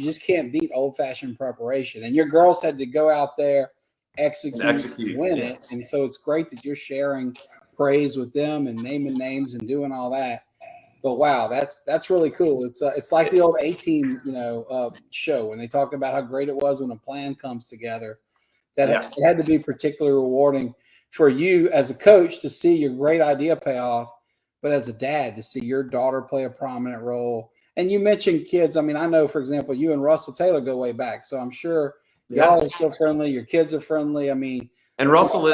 just can't beat old-fashioned preparation. And your girls had to go out there, execute, win it. And so it's great that you're sharing praise with them and naming names and doing all that. But wow, that's really cool. It's like the old A-Team, show when they talk about how great it was when a plan comes together. That it had to be particularly rewarding for you as a coach to see your great idea pay off, but as a dad to see your daughter play a prominent role. And you mentioned kids. I mean, I know, for example, you and Russell Taylor go way back, so I'm sure y'all are still friendly. Your kids are friendly. I mean. And Russell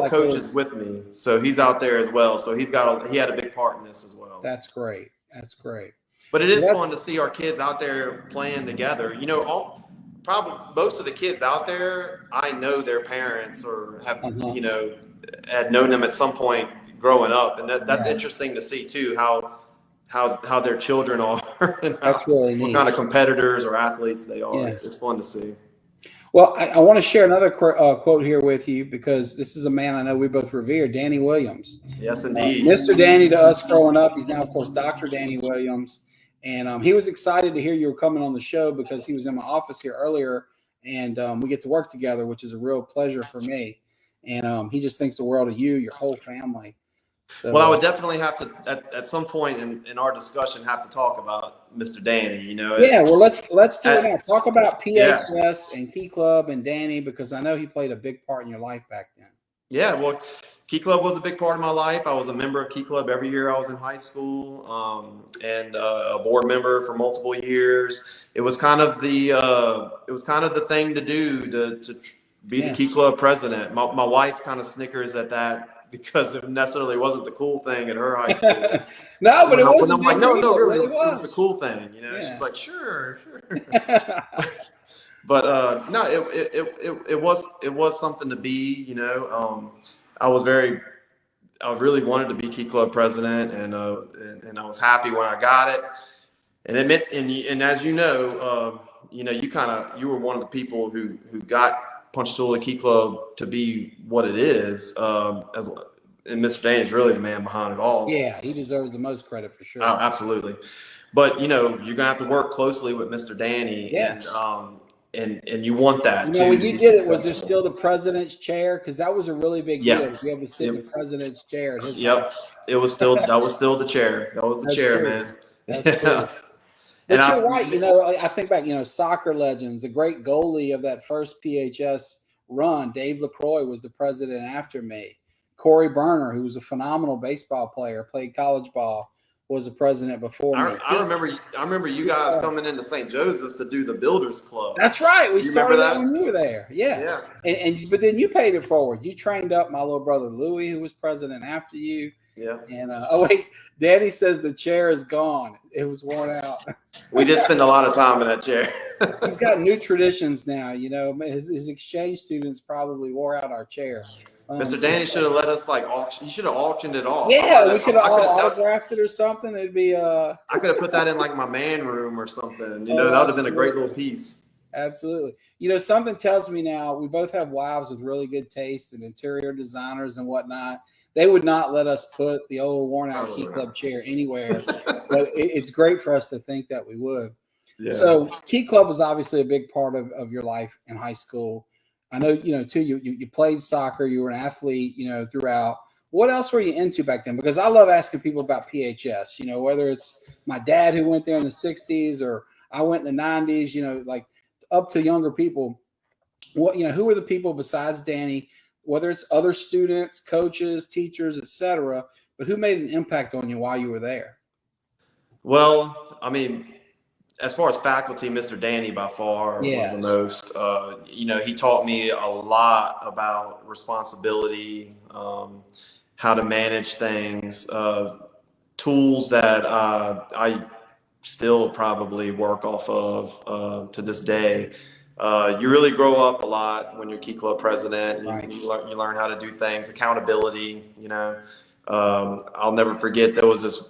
coaches with me, so he's out there as well. So he had a big part in this as well. That's great. But it is fun to see our kids out there playing together. Probably most of the kids out there, I know their parents or have had known them at some point growing up, and that's interesting to see too how their children are and what kind of competitors or athletes they are. Yeah. It's fun to see. Well, I want to share another quote here with you because this is a man I know we both revere, Danny Williams. Yes, indeed. Mr. Danny to us growing up. He's now, of course, Dr. Danny Williams. And he was excited to hear you were coming on the show because he was in my office here earlier, and we get to work together, which is a real pleasure for me. And he just thinks the world of you, your whole family. So, well, I would definitely have to at some point in our discussion have to talk about Mr. Danny. Yeah, well, let's do it now. Talk about Yeah. PHS and Key Club and Danny, because I know he played a big part in your life back then. Yeah, well, Key Club was a big part of my life. I was a member of Key Club every year I was in high school, and a board member for multiple years. It was kind of the thing to do to be the Key Club president. My wife kind of snickers at that because it necessarily wasn't the cool thing at her high school. No, but it wasn't. I'm like, no, really, it was the cool thing. She's like, sure. But no, it was something to be. I really wanted to be Key Club president, and I was happy when I got it. And as you know, you were one of the people who got Ponchatoula Key Club to be what it is. And Mr. Danny is really the man behind it all. Yeah, he deserves the most credit for sure. Oh, absolutely. But you're gonna have to work closely with Mr. Danny, and you want that too. When you did it, was there still the president's chair? Because that was a really big deal to be able to sit in the president's chair at his house. It was still that was still the chair. That was the chair, true. man. That's true. But you're right. I think back, soccer legends, the great goalie of that first PHS run, Dave LaCroix, was the president after me. Corey Berner, who was a phenomenal baseball player, played college ball, was the president before me. I remember you guys coming into St. Joseph's to do the Builders Club. That's right. We started that when you were there. Yeah. But then you paid it forward. You trained up my little brother Louis, who was president after you. Yeah. And Danny says the chair is gone. It was worn out. We did spend a lot of time in that chair. He's got new traditions now. His exchange students probably wore out our chair. Mr. Danny should have let us auction. He should have auctioned it off. Yeah, we could have autographed it or something. It'd be. I could have put that in my man room or something. That would have been a great little piece. Absolutely. Something tells me now we both have wives with really good taste and interior designers and whatnot. They would not let us put the old worn out Key Club chair anywhere, but it's great for us to think that we would. Yeah. So Key Club was obviously a big part of your life in high school. I know, too, you played soccer, you were an athlete, throughout. What else were you into back then? Because I love asking people about PHS, whether it's my dad who went there in the 60s or I went in the 90s, up to younger people. Who were the people besides Danny, whether it's other students, coaches, teachers, etc., but who made an impact on you while you were there? Well, I mean, as far as faculty, Mr. Danny by far was the most. He taught me a lot about responsibility, how to manage things, tools that I still probably work off of to this day. You really grow up a lot when you're Key Club president. Right. You learn how to do things, accountability. I'll never forget there was this.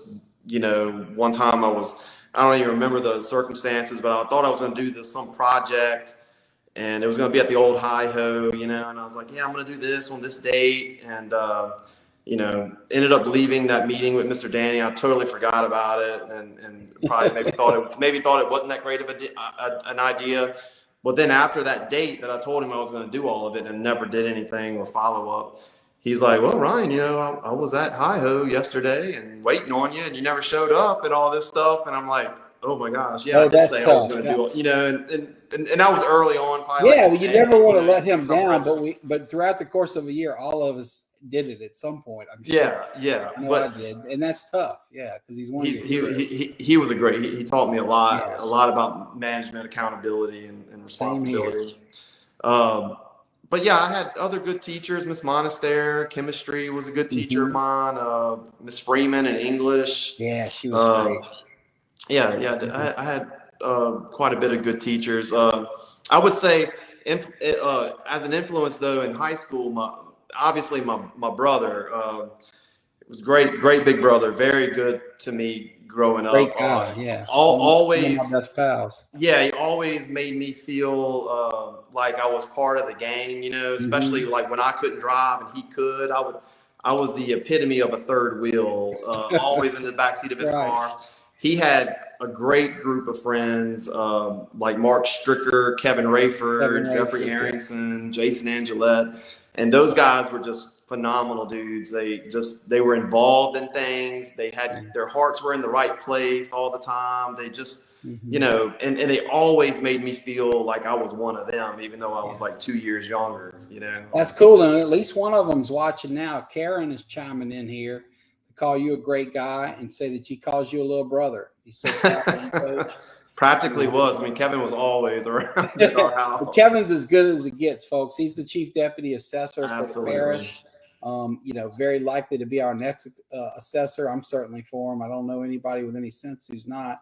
One time I don't even remember the circumstances, but I thought I was going to do some project, and it was going to be at the old Hi-Ho, and I was like, yeah, I'm going to do this on this date, and ended up leaving that meeting with Mr. Danny. I totally forgot about it, and probably maybe thought it wasn't that great of an idea. But then after that date that I told him I was going to do all of it and never did anything or follow up, he's like, well, Ryan, I was at Hi-Ho yesterday and waiting on you, and you never showed up and all this stuff. And I'm like, oh my gosh, I did say I was going to do it, and that was early on. Well, you never want to let him down, but throughout the course of a year, all of us did it at some point. I'm sure. Yeah. I did, and that's tough. Yeah, because he's one. He was he taught me a lot about management, accountability, and responsibility. But yeah, I had other good teachers. Miss Monaster, chemistry was a good teacher of mine. Miss Freeman in English. Yeah, she was great. Yeah. I had quite a bit of good teachers. I would say, as an influence though, in high school, my brother was great big brother, very good to me growing up. Great guy, Always one of my best pals. Yeah, he always made me feel like I was part of the gang, especially like when I couldn't drive and he could. I was the epitome of a third wheel, always in the backseat of his car. He had a great group of friends, like Mark Stricker, Kevin Rayford, Jeffrey Arrington, Jason Angelette. And those guys were just phenomenal dudes. They were involved in things. They had their hearts were in the right place all the time. They just, you know, and they always made me feel like I was one of them, even though I was like 2 years younger, you know. That's cool. And at least one of them's watching now. Karen is chiming in here to call you a great guy and say that she calls you a little brother. He's so proud of you, Coach. Practically was. I mean, Kevin was always around in our house. Kevin's as good as it gets, folks. He's the chief deputy assessor for the Absolutely. parish. You know, very likely to be our next assessor. I'm certainly for him. I don't know anybody with any sense who's not.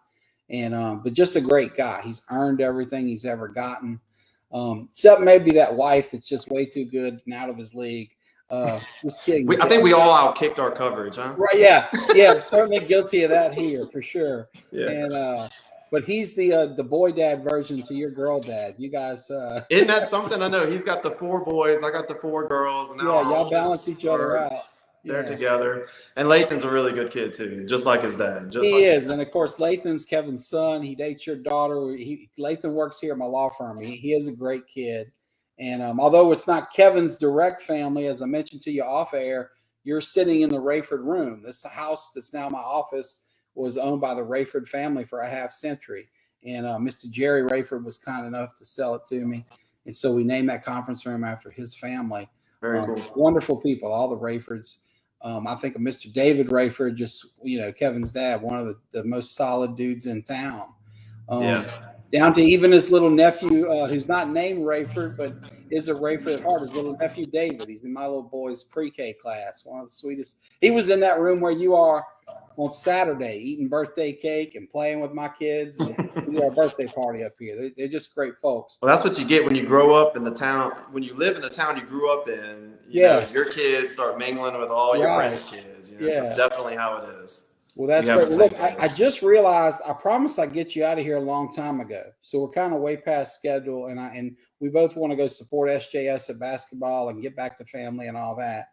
And but just a great guy. He's earned everything he's ever gotten. Except maybe that wife that's just way too good and out of his league. Just kidding. I think we all outkicked our coverage, huh? Right? Yeah. Certainly guilty of that here for sure. Yeah. And but he's the boy dad version to your girl dad. You guys, isn't that something? I know he's got the 4 boys, I got the 4 girls, and now y'all balance each other out. They're together. And Lathan's a really good kid too, just like his dad. He is, and of course Lathan's Kevin's son. He dates your daughter. Lathan works here at my law firm. He is a great kid, and although it's not Kevin's direct family, as I mentioned to you off air, you're sitting in the Rayford room. This house that's now my office was owned by the Rayford family for a half century. And Mr. Jerry Rayford was kind enough to sell it to me. And so we named that conference room after his family. Very cool. Wonderful people, all the Rayfords. I think of Mr. David Rayford, just, you know, Kevin's dad, one of the most solid dudes in town. Down to even his little nephew, who's not named Rayford, but is a Rayford at heart, his little nephew David. He's in my little boy's pre-K class, one of the sweetest. He was in that room where you are on Saturday, eating birthday cake and playing with my kids. And we do our birthday party up here. They're just great folks. Well, that's what you get when you grow up in the town. When you live in the town you grew up in, you know, your kids start mingling with all your friends' kids. You know, that's definitely how it is. Well, that's great. Look, I just realized, I promised I'd get you out of here a long time ago. So we're kind of way past schedule. And we both want to go support SJS at basketball and get back to family and all that.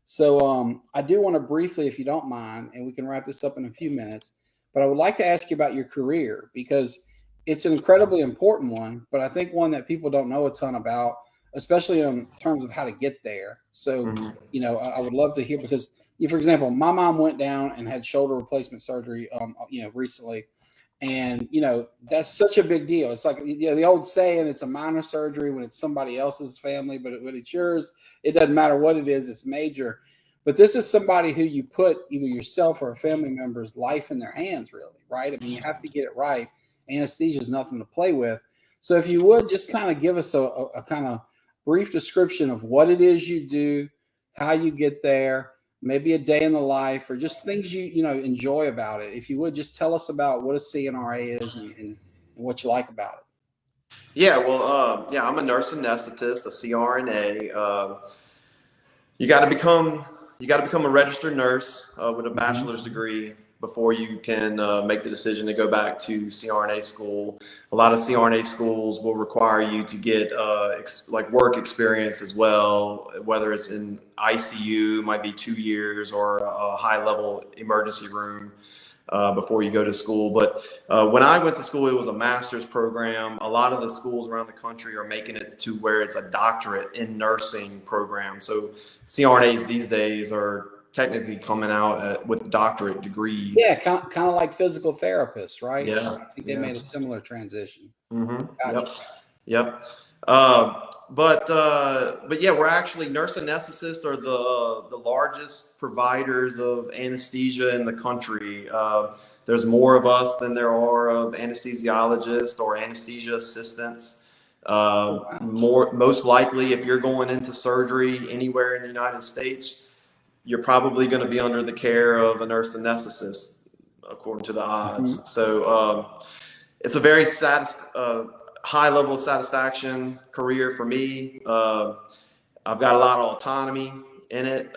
So I do want to briefly, if you don't mind, and we can wrap this up in a few minutes, but I would like to ask you about your career, because it's an incredibly important one, but I think one that people don't know a ton about, especially in terms of how to get there. So, you know, I would love to hear, because, for example, my mom went down and had shoulder replacement surgery, you know, recently. And, you know, that's such a big deal. It's like, you know, the old saying, it's a minor surgery when it's somebody else's family, but when it's yours, it doesn't matter what it is, it's major. But this is somebody who you put either yourself or a family member's life in their hands, really, right? I mean, you have to get it right. Anesthesia is nothing to play with. So if you would just kind of give us a kind of brief description of what it is you do, how you get there, maybe a day in the life, or just things you know enjoy about it. If you would just tell us about what a CNRA is and what you like about it. Yeah, well, I'm a nurse anesthetist, a CRNA. You got to become a registered nurse with a bachelor's degree before you can make the decision to go back to CRNA school. A lot of CRNA schools will require you to get like work experience as well, whether it's in ICU, might be 2 years, or a high-level emergency room before you go to school. But when I went to school, it was a master's program. A lot of the schools around the country are making it to where it's a doctorate in nursing program. So CRNAs these days are technically coming out with doctorate degrees. Yeah, kind of like physical therapists, right? Yeah. I think they made a similar transition. Gotcha. Yep. But yeah, we're actually nurse anesthetists are the largest providers of anesthesia in the country. There's more of us than there are of anesthesiologists or anesthesia assistants. Most likely, if you're going into surgery anywhere in the United States, you're probably going to be under the care of a nurse anesthetist, according to the odds. So it's a very high level of satisfaction career for me. I've got a lot of autonomy in it.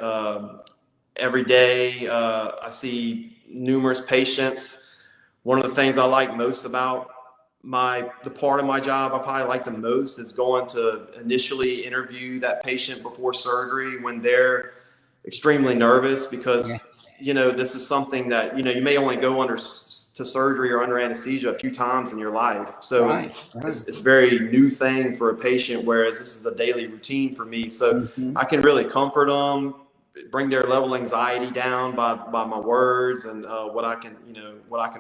Every day I see numerous patients. One of the things I like most about the part of my job I probably like the most is going to initially interview that patient before surgery when they're extremely nervous, because you know, this is something that, you know, you may only go to to surgery or under anesthesia a few times in your life. So Right. it's a very new thing for a patient, whereas this is the daily routine for me. So I can really comfort them, bring their level of anxiety down by my words and what I can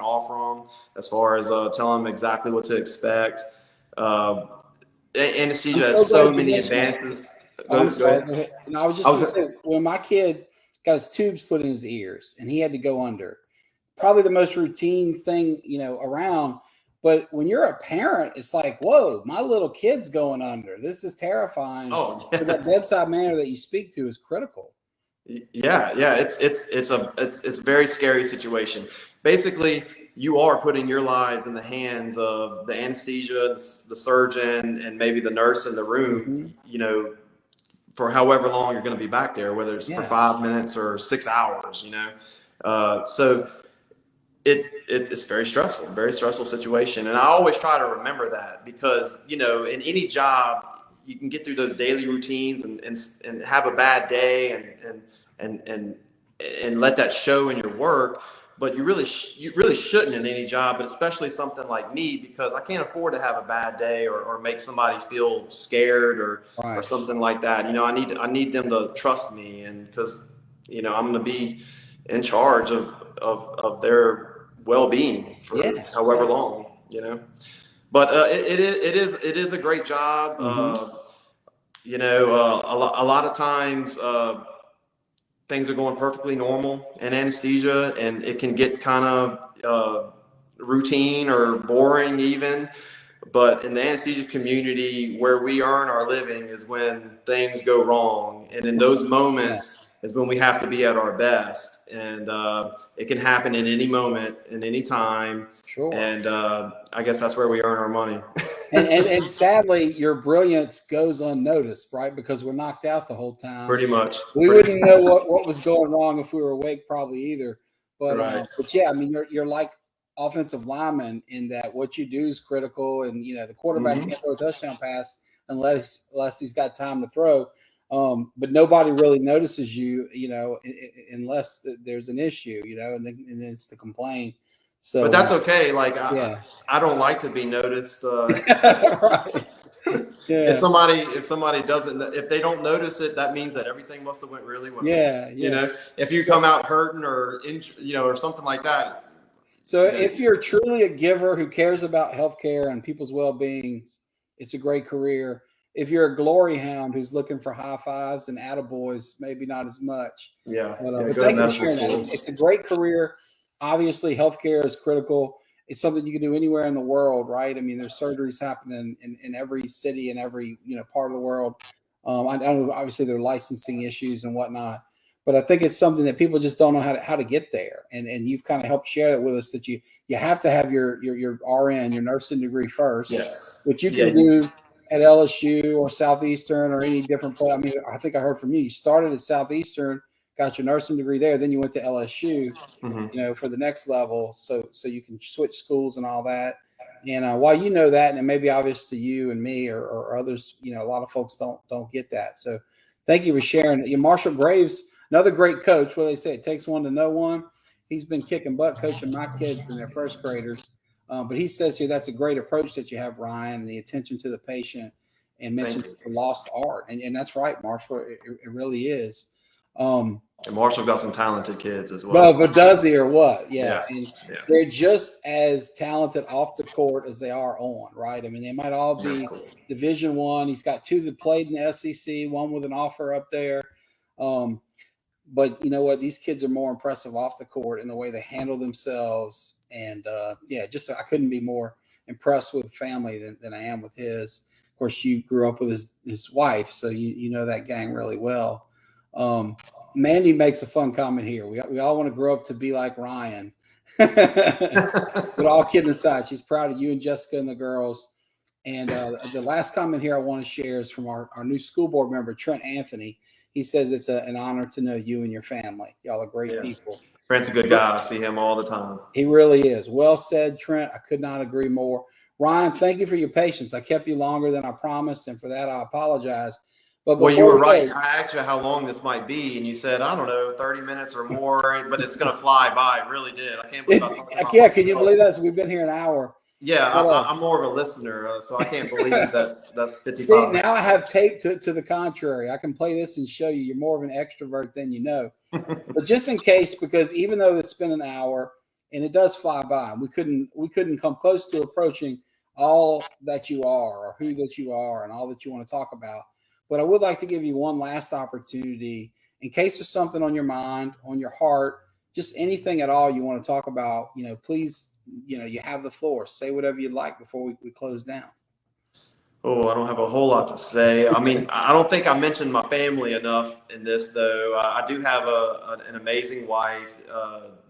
offer them as far as telling them exactly what to expect. Anesthesia has so many advances. I'm sorry. Go ahead. And I was just going to say, when my kid got his tubes put in his ears and he had to go under, probably the most routine thing, around. But when you're a parent, it's like, whoa, my little kid's going under. This is terrifying. Oh, yes. So that bedside manner that you speak to is critical. Yeah. It's a very scary situation. Basically, you are putting your lives in the hands of the anesthesia, the surgeon, and maybe the nurse in the room, for however long you're going to be back there, whether it's for 5 minutes or 6 hours, so it's very stressful situation. And I always try to remember that because, in any job, you can get through those daily routines and have a bad day and let that show in your work. But you really shouldn't in any job, but especially something like me, because I can't afford to have a bad day or make somebody feel scared or something like that. I need them to trust me, and because I'm going to be in charge of their well-being for however long. But it is a great job. A lot of times. Things are going perfectly normal in anesthesia, and it can get kind of routine or boring even. But in the anesthesia community, where we earn our living is when things go wrong. And in those moments is when we have to be at our best. And it can happen at any moment, in any time. Sure. And I guess that's where we earn our money. and sadly, your brilliance goes unnoticed, right? Because we're knocked out the whole time. Pretty much. We wouldn't know what was going wrong if we were awake, probably either. But but yeah, I mean, you're like offensive lineman in that what you do is critical, and the quarterback can't throw a touchdown pass unless he's got time to throw. But nobody really notices you, unless there's an issue, and then it's to complain. So, but that's okay. Like I don't like to be noticed. Right. If somebody doesn't, if they don't notice it, that means that everything must have went really well. If you come out hurting or or something like that. So if you're truly a giver who cares about healthcare and people's well-being, it's a great career. If you're a glory hound who's looking for high fives and attaboys, maybe not as much. But thank you for sharing that. It's a great career. Obviously, healthcare is critical. It's something you can do anywhere in the world, right? I mean, there's surgeries happening in every city and every part of the world. I know obviously there are licensing issues and whatnot, but I think it's something that people just don't know how to get there. And you've kind of helped share that with us, that you have to have your RN, your nursing degree first, which you can do at LSU or Southeastern or any different place. I mean, I think I heard from you. You started at Southeastern, got your nursing degree there, then you went to LSU, for the next level, so you can switch schools and all that. And while you know that, and it may be obvious to you and me or others, a lot of folks don't get that. So thank you for sharing. Marshall Graves, another great coach. What do they say? It takes one to know one. He's been kicking butt coaching my kids and their first graders. But he says here that's a great approach that you have, Ryan, and the attention to the patient, and mentions it's a lost art. And that's right, Marshall. It really is. And Marshall got some talented kids as well. But does he or what? Yeah. And they're just as talented off the court as they are on, right? I mean, they might all be Division I. He's got two that played in the SEC, one with an offer up there. But you know what? These kids are more impressive off the court in the way they handle themselves. And I couldn't be more impressed with family than I am with his. Of course, you grew up with his wife, so you know that gang really well. Mandy makes a fun comment here. We all want to grow up to be like Ryan. But all kidding aside, she's proud of you and Jessica and the girls. And the last comment here I want to share is from our new school board member, Trent Anthony. He says it's an honor to know you and your family. Y'all are great people. Trent's a good guy. I see him all the time. He really is. Well said, Trent. I could not agree more. Ryan, thank you for your patience. I kept you longer than I promised, and for that I apologize. But well, you before were we right. go, I asked you how long this might be, and you said, I don't know, 30 minutes or more, but it's going to fly by. It really did. I can't believe I talked about yeah, can you myself. believe that? So we've been here an hour. Yeah, But, I'm more of a listener, so I can't believe that that's see, 55 now I minutes. have tape to the contrary. I can play this and show you. You're more of an extrovert than you know. But just in case, because even though it's been an hour and it does fly by, we couldn't come close to approaching all that you are or who that you are and all that you want to talk about. But I would like to give you one last opportunity in case there's something on your mind, on your heart, just anything at all you want to talk about. Please, you have the floor. Say whatever you'd like before we close down. Oh, I don't have a whole lot to say. I mean, I don't think I mentioned my family enough in this, though. I do have an amazing wife,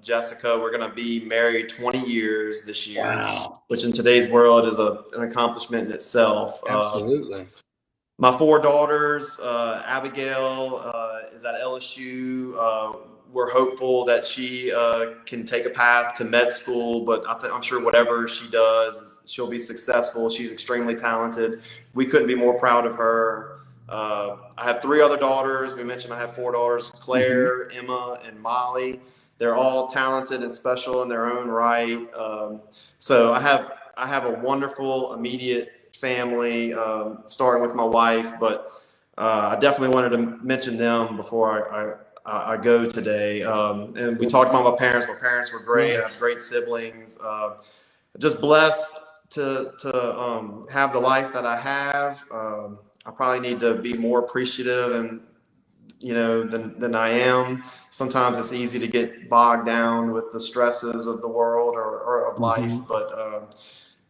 Jessica. We're going to be married 20 years this year, Wow. which in today's world is an accomplishment in itself. Absolutely. My 4 daughters, Abigail is at LSU. We're hopeful that she can take a path to med school, but I'm sure whatever she does, she'll be successful. She's extremely talented. We couldn't be more proud of her. I have 3 other daughters. We mentioned I have 4 daughters, Claire, Emma, and Molly. They're all talented and special in their own right. So I have a wonderful immediate family, starting with my wife, but I definitely wanted to mention them before I go today. And we talked about my parents. My parents were great. I have great siblings. Just blessed to have the life that I have. I probably need to be more appreciative and than I am. Sometimes it's easy to get bogged down with the stresses of the world or of life, but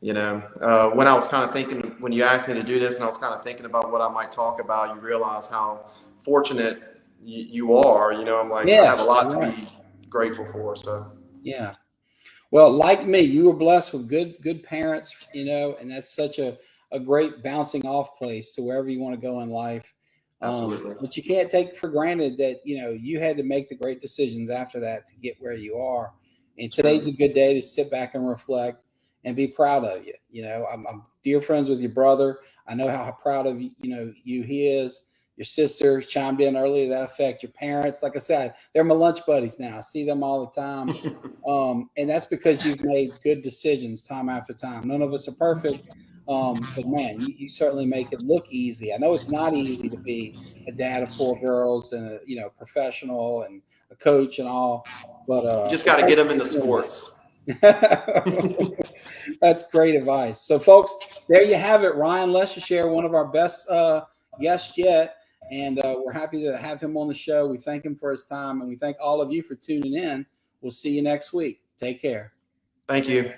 when I was kind of thinking, when you asked me to do this and I was kind of thinking about what I might talk about, you realize how fortunate you are. I'm like, I have a lot to be grateful for. So, yeah. Well, like me, you were blessed with good parents, and that's such a great bouncing off place to wherever you want to go in life. absolutely. But you can't take for granted that, you had to make the great decisions after that to get where you are. And today's a good day to sit back and reflect and be proud of you. I'm dear friends with your brother. I know how proud of you he is. Your sister chimed in earlier to that effect. Your parents, like I said, they're my lunch buddies now. I see them all the time. And that's because you've made good decisions time after time. None of us are perfect. But man, you certainly make it look easy. I know it's not easy to be a dad of 4 girls and a professional and a coach and all, but You just got to get them into sports. That's great advice. So, folks, there you have it. Ryan LeSaicherre, one of our best guests yet, and we're happy to have him on the show. We thank him for his time, and we thank all of you for tuning in. We'll see you next week. Take care. Thank you.